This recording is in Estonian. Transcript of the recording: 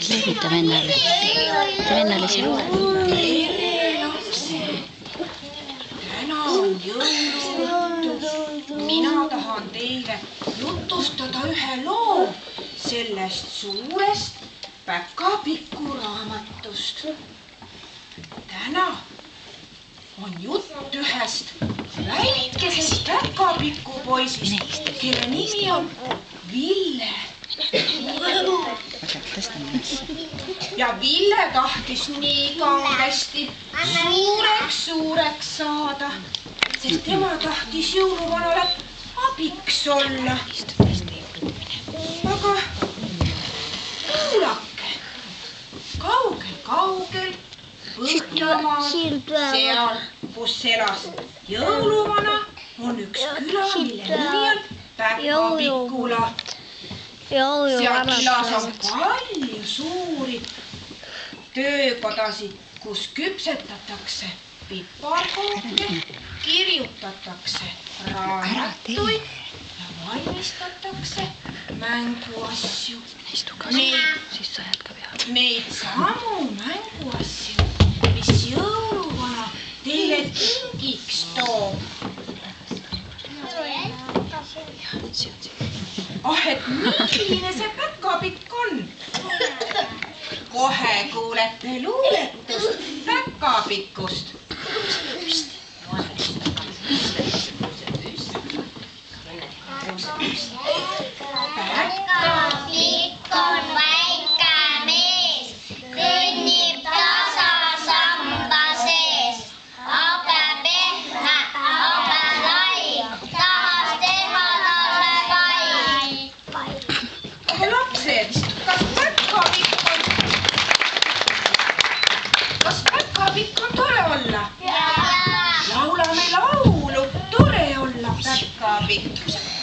Lehvita vennale. Vennale siia. Täna on jõulujuttu. Mina tahan teile jutustada ühe loo sellest suurest päkapiku raamatust. Täna on jutt ühest väikesest päkapiku poisist, kelle nimi on Ville. Ja Ville tahtis nii kangesti suureks saada, sest tema tahtis jõuluvanale abiks olla. Aga kuulake, kaugel Põhjamaal, seal, kus elas jõuluvana, on üks küla, mille nimi on Päkapikula. Seal külas on palju suuri töökodasid, kus küpsetatakse piparkooke, kirjutatakse raamatuid ja valmistatakse mänguasju. Neid samu mänguasju, mis jõuluvana teile kingiks toob. Et milline see päkapikk on? Kohe kuulete luuletust päkapikust. Päkapikk on väike mees, kõnnib tasa samba sees. Habe pehme, habe lai, tahas teha talle kai. Aga lapsed, kas päkapikk on tore olla? Laulame laulu, tore olla päkapikk.